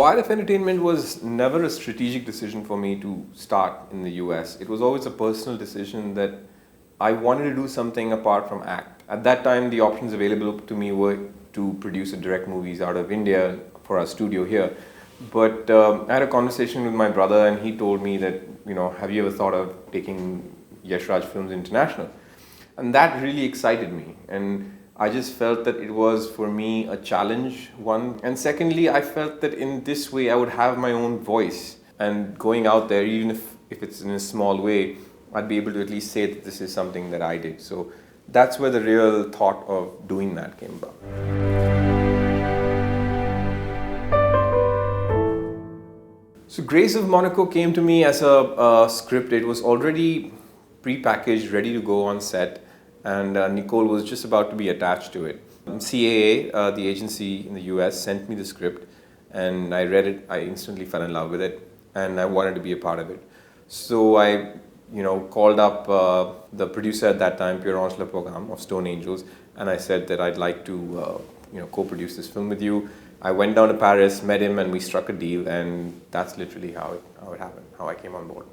YRF Entertainment was never a strategic decision for me to start in the US. It was always a personal decision that I wanted to do something apart from act. At that time, the options available to me were to produce and direct movies out of India for our studio here. But I had a conversation with my brother and he told me that, have you ever thought of taking Yash Raj Films international? And that really excited me. And I just felt that it was, for me, a challenge, one. And secondly, I felt that in this way, I would have my own voice. And going out there, even if it's in a small way, I'd be able to at least say that this is something that I did. So that's where the real thought of doing that came about. So Grace of Monaco came to me as a script. It was already pre-packaged, ready to go on set. And Nicole was just about to be attached to it. CAA, the agency in the US, sent me the script and I read it. I instantly fell in love with it and I wanted to be a part of it. So I called up the producer at that time, Pierre-Ange Pogam of Stone Angels, and I said that I'd like to co-produce this film with you. I went down to Paris, met him, and we struck a deal, and that's literally how it happened, how I came on board.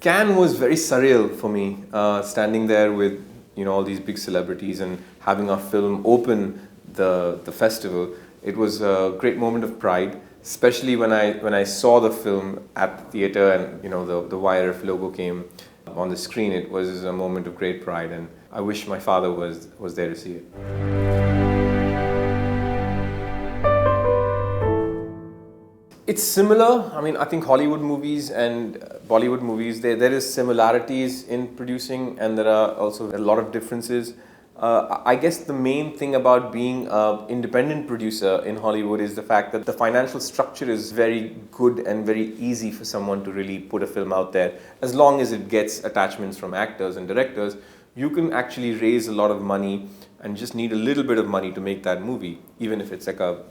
Cannes was very surreal for me, standing there with all these big celebrities and having our film open the festival. It was a great moment of pride, especially when I saw the film at the theater and the YRF logo came on the screen. It was a moment of great pride, and I wish my father was there to see it. It's similar. I mean, I think Hollywood movies and Bollywood movies, there is similarities in producing and there are also a lot of differences. I guess the main thing about being an independent producer in Hollywood is the fact that the financial structure is very good and very easy for someone to really put a film out there. As long as it gets attachments from actors and directors, you can actually raise a lot of money and just need a little bit of money to make that movie, even if it's like a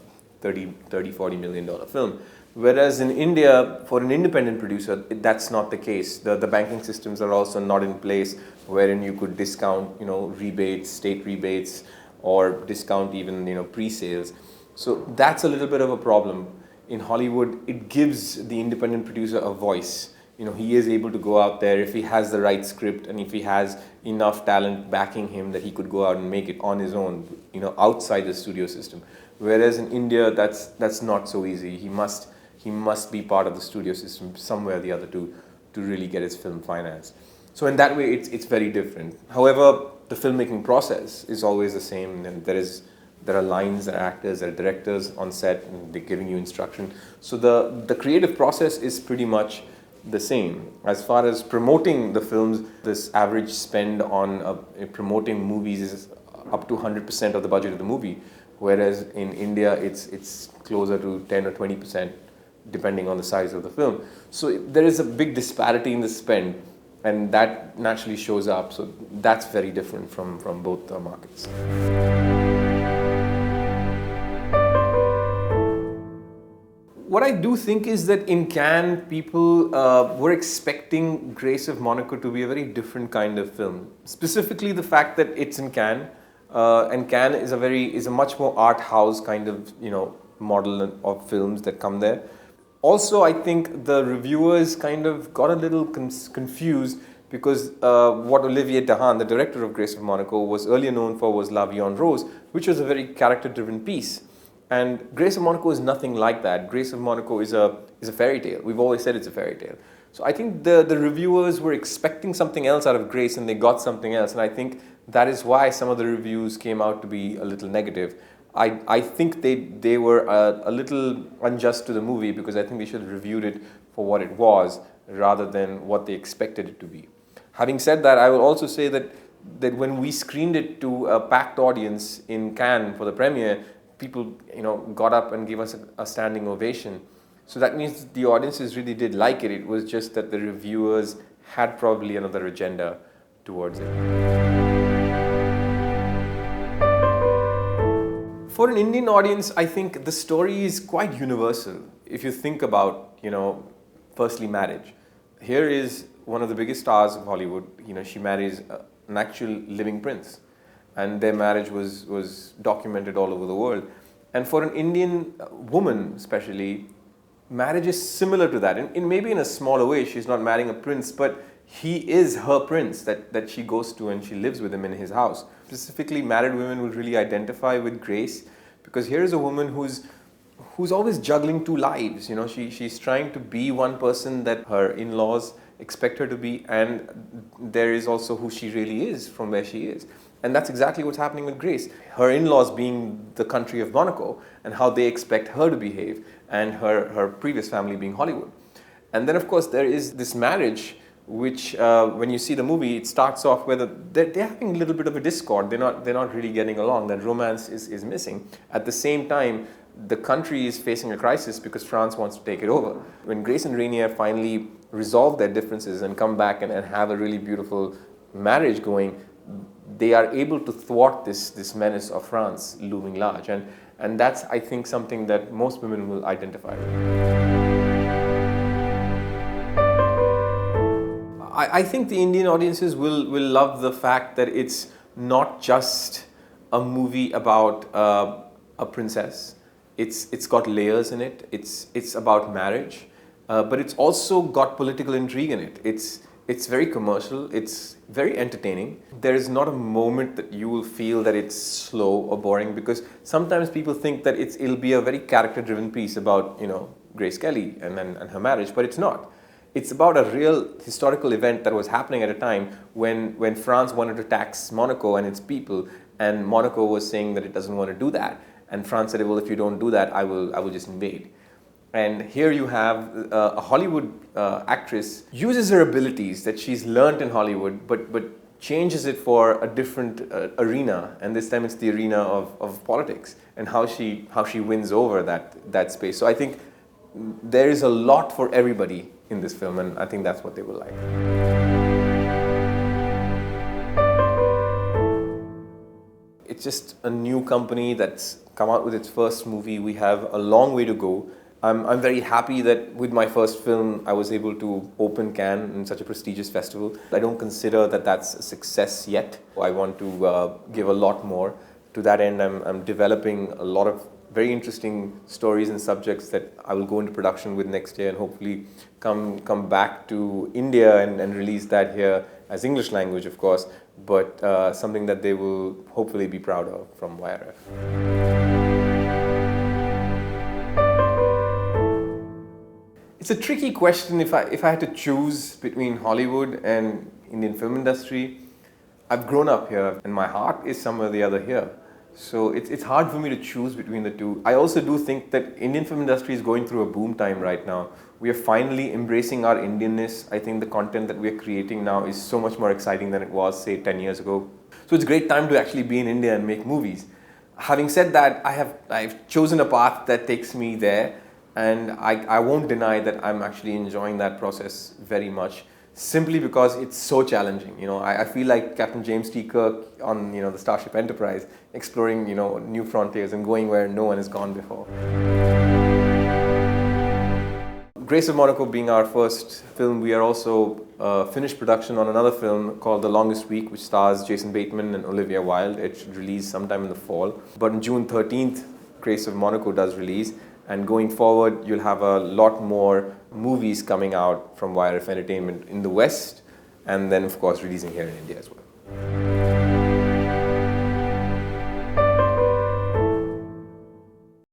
$40 million film. Whereas in India, for an independent producer, that's not the case. The banking systems are also not in place wherein you could discount, rebates, state rebates, or discount even, pre-sales. So that's a little bit of a problem. In Hollywood, it gives the independent producer a voice. He is able to go out there if he has the right script and if he has enough talent backing him that he could go out and make it on his own, outside the studio system. Whereas in India, that's not so easy. He must be part of the studio system somewhere or the other to really get his film financed. So in that way, it's very different. However, the filmmaking process is always the same, and there are lines, there are actors, there are directors on set, and they're giving you instruction. So the creative process is pretty much the same. As far as promoting the films, this average spend on promoting movies is up to 100% of the budget of the movie, whereas in India, it's closer to 10 or 20%. Depending on the size of the film. So there is a big disparity in the spend, and that naturally shows up. So that's very different from both the markets. What I do think is that in Cannes, people were expecting Grace of Monaco to be a very different kind of film. Specifically the fact that it's in Cannes, and Cannes is a much more art house kind of model of films that come there. Also, I think the reviewers kind of got a little confused because what Olivier Dahan, the director of Grace of Monaco, was earlier known for was La Vie en Rose, which was a very character-driven piece. And Grace of Monaco is nothing like that. Grace of Monaco is a fairy tale. We've always said it's a fairy tale. So I think the reviewers were expecting something else out of Grace and they got something else. And I think that is why some of the reviews came out to be a little negative. I think they were a little unjust to the movie because I think they should have reviewed it for what it was rather than what they expected it to be. Having said that, I will also say that when we screened it to a packed audience in Cannes for the premiere, people got up and gave us a standing ovation. So that means the audiences really did like it. It was just that the reviewers had probably another agenda towards it. For an Indian audience, I think the story is quite universal. If you think about, firstly marriage. Here is one of the biggest stars of Hollywood. She marries an actual living prince. and their marriage was documented all over the world. And for an Indian woman especially, marriage is similar to that. In maybe in a smaller way, she's not marrying a prince, but he is her prince that she goes to and she lives with him in his house. Specifically, married women will really identify with Grace, because here is a woman who's always juggling two lives. You know, she's trying to be one person that her in-laws expect her to be, and there is also who she really is from where she is. And that's exactly what's happening with Grace. Her in-laws being the country of Monaco and how they expect her to behave, and her previous family being Hollywood. And then of course there is this marriage which when you see the movie, it starts off where they're having a little bit of a discord. They're not really getting along. That romance is missing. At the same time, the country is facing a crisis because France wants to take it over. When Grace and Rainier finally resolve their differences and come back and have a really beautiful marriage going, they are able to thwart this menace of France looming large. And that's, I think, something that most women will identify with. I think the Indian audiences will love the fact that it's not just a movie about a princess. It's got layers in it. It's about marriage, but it's also got political intrigue in it. It's very commercial. It's very entertaining. There is not a moment that you will feel that it's slow or boring, because sometimes people think that it'll be a very character-driven piece about, you know, Grace Kelly and her marriage, but it's not. It's about a real historical event that was happening at a time when France wanted to tax Monaco and its people, and Monaco was saying that it doesn't want to do that. And France said, well, if you don't do that, I will just invade. And here you have a Hollywood actress uses her abilities that she's learned in Hollywood, but changes it for a different arena. And this time it's the arena of politics and how she wins over that space. So I think there is a lot for everybody in this film, and I think that's what they will like. It's just a new company that's come out with its first movie. We have a long way to go. I'm very happy that with my first film, I was able to open Cannes in such a prestigious festival. I don't consider that that's a success yet. I want to give a lot more. To that end, I'm developing a lot of very interesting stories and subjects that I will go into production with next year, and hopefully come back to India and release that here as English language, of course, but something that they will hopefully be proud of from YRF. It's a tricky question. If I had to choose between Hollywood and Indian film industry, I've grown up here and my heart is somewhere or the other here. So it's hard for me to choose between the two. I also do think that Indian film industry is going through a boom time right now. We are finally embracing our Indianness. I think the content that we are creating now is so much more exciting than it was, say, 10 years ago. So it's a great time to actually be in India and make movies. Having said that, I've chosen a path that takes me there, and I won't deny that I'm actually enjoying that process very much, simply because it's so challenging. You know, I feel like Captain James T. Kirk on, you know, the Starship Enterprise, exploring, you know, new frontiers and going where no one has gone before. Grace of Monaco being our first film, we are also finished production on another film called The Longest Week, which stars Jason Bateman and Olivier Wilde. It should release sometime in the fall. But on June 13th, Grace of Monaco does release. And going forward, you'll have a lot more movies coming out from YRF Entertainment in the West, and then of course releasing here in India as well.